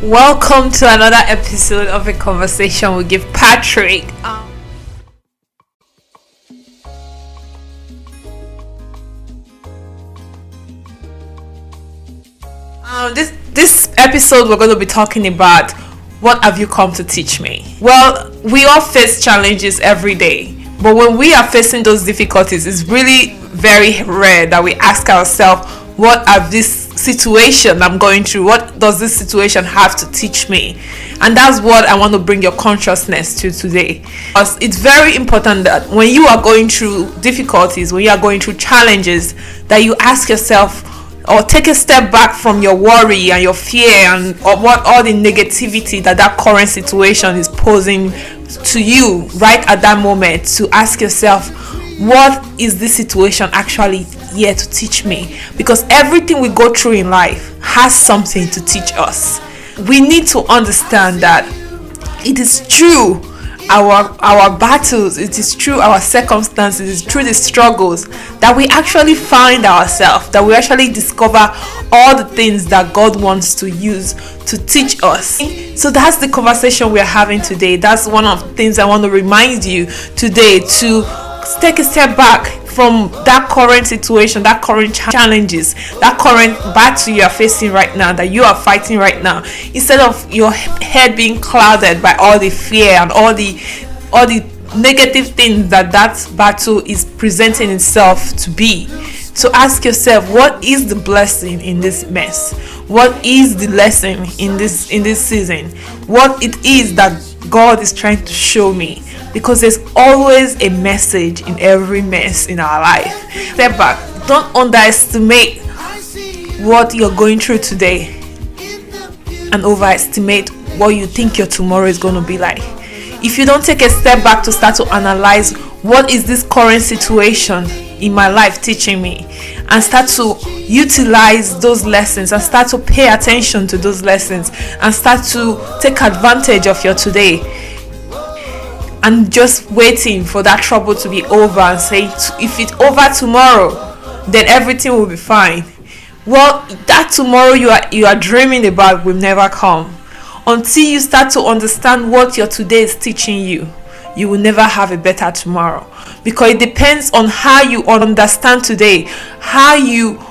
Welcome to another episode of A Conversation with Give Patrick. This episode we're going to be talking about what have you come to teach me. Well, we all face challenges every day, but when we are facing those difficulties, it's really very rare that we ask ourselves, what are this situation I'm going through? What does this situation have to teach me? And that's what I want to bring your consciousness to today. Because it's very important that when you are going through difficulties, when you are going through challenges, that you ask yourself or take a step back from your worry and your fear and what all the negativity that current situation is posing to you right at that moment, to ask yourself, what is this situation actually here to teach me? Because everything we go through in life has something to teach us. We need to understand that it is true our battles, it is true our circumstances, it is through the struggles that we actually find ourselves, that we actually discover all the things that God wants to use to teach us. So that's the conversation we are having today. That's one of the things I want to remind you today, to take a step back from that current situation, that current challenges, that current battle you are facing right now, that you are fighting right now. Instead of your head being clouded by all the fear and all the negative things that battle is presenting itself to be, to ask yourself, what is the blessing in this mess? What is the lesson in this season? What it is that God is trying to show me? Because there's always a message in every mess in our life. Step back. Don't underestimate what you're going through today and overestimate what you think your tomorrow is going to be like. If you don't take a step back to start to analyze, what is this current situation in my life teaching me, and start to utilize those lessons and start to pay attention to those lessons and start to take advantage of your today, and just waiting for that trouble to be over and say, if it's over tomorrow, then everything will be fine. Well, that tomorrow you are dreaming about will never come. Until you start to understand what your today is teaching you, you will never have a better tomorrow. Because it depends on how you understand today, how you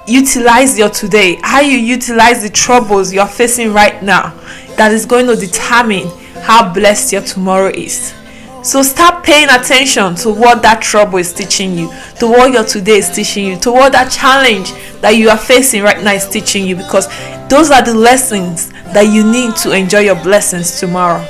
utilize your today, how you utilize the troubles you are facing right now, that is going to determine how blessed your tomorrow is. So start paying attention to what that trouble is teaching you, to what your today is teaching you, to what that challenge that you are facing right now is teaching you, because those are the lessons that you need to enjoy your blessings tomorrow.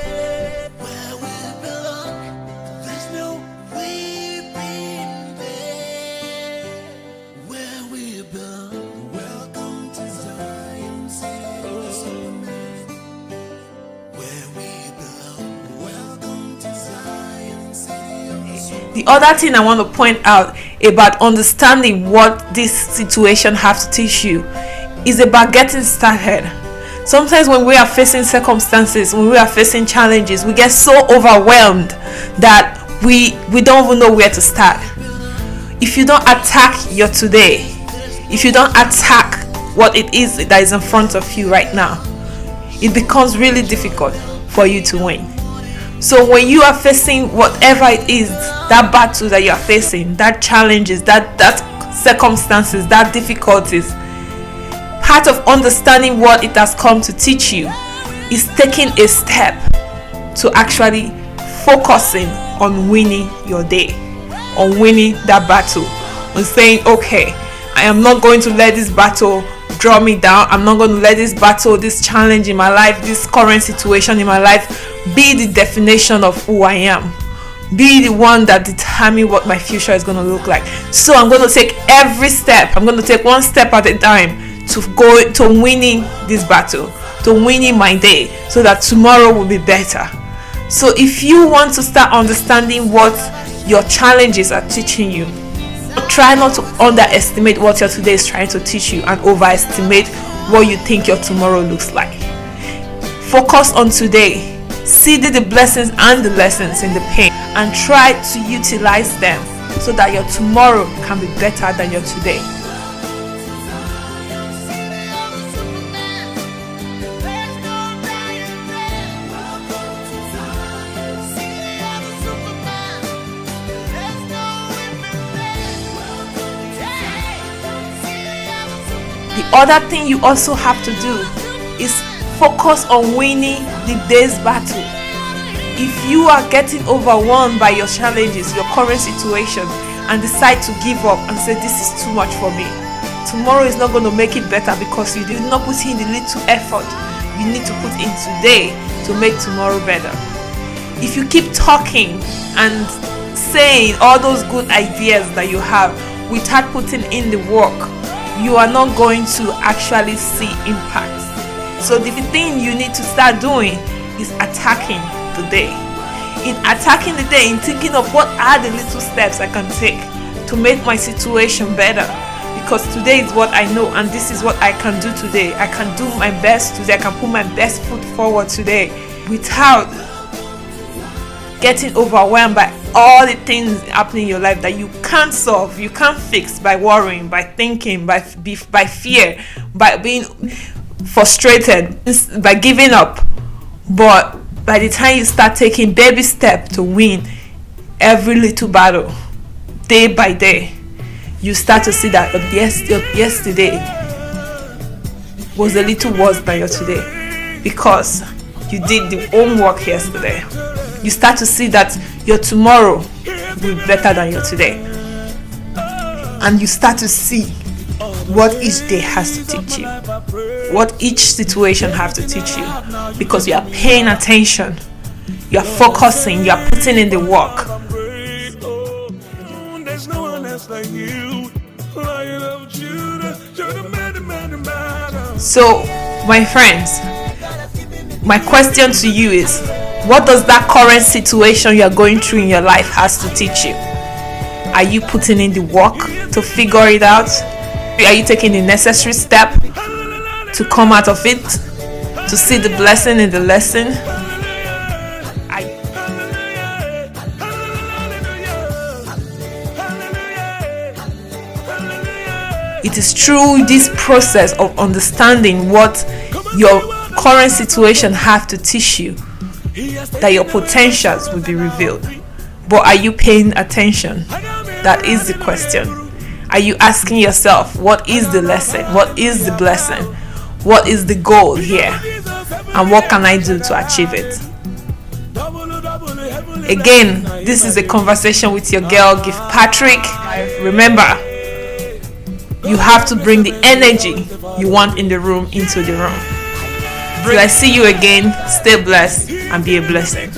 The other thing I want to point out about understanding what this situation has to teach you is about getting started. Sometimes when we are facing circumstances, when we are facing challenges, we get so overwhelmed that we don't even know where to start. If you don't attack your today, if you don't attack what it is that is in front of you right now, it becomes really difficult for you to win. So when you are facing whatever it is, that battle that you are facing, that challenges, that circumstances, that difficulties, part of understanding what it has come to teach you is taking a step to actually focusing on winning your day, on winning that battle, on saying, okay, I am not going to let this battle draw me down. I'm not going to let this battle, this challenge in my life, this current situation in my life be the definition of who I am, be the one that determines what my future is going to look like. So I'm going to take every step, I'm going to take one step at a time to go to winning this battle, to winning my day, so that tomorrow will be better. So if you want to start understanding what your challenges are teaching you, try not to underestimate what your today is trying to teach you and overestimate what you think your tomorrow looks like. Focus on today. See the blessings and the lessons in the pain, and try to utilize them so that your tomorrow can be better than your today. other thing you also have to do is focus on winning the day's battle. If you are getting overwhelmed by your challenges, your current situation, and decide to give up and say this is too much for me, tomorrow is not going to make it better because you did not put in the little effort you need to put in today to make tomorrow better. If you keep talking and saying all those good ideas that you have without putting in the work, you are not going to actually see impact. So the thing you need to start doing is attacking the day. In attacking the day, in thinking of what are the little steps I can take to make my situation better. Because today is what I know and this is what I can do today. I can do my best today. I can put my best foot forward today without getting overwhelmed by all the things happening in your life that you can't solve, you can't fix by worrying, by thinking, by fear, by being frustrated, by giving up. But by the time you start taking baby steps to win every little battle, day by day, you start to see that your yesterday was a little worse than your today because you did the homework yesterday. You start to see that your tomorrow will be better than your today. And you start to see what each day has to teach you, what each situation has to teach you, because you are paying attention, you are focusing, you are putting in the work. So, my friends, my question to you is, what does that current situation you are going through in your life has to teach you? Are you putting in the work to figure it out? Are you taking the necessary step to come out of it, to see the blessing in the lesson? It is through this process of understanding what your current situation have to teach you that your potentials will be revealed. But are you paying attention? That is the question. Are you asking yourself, what is the lesson? What is the blessing? What is the goal here? And what can I do to achieve it? Again, this is a conversation with your girl, Gift Patrick. Remember, you have to bring the energy you want in the room into the room. Till I see you again, stay blessed and be a blessing.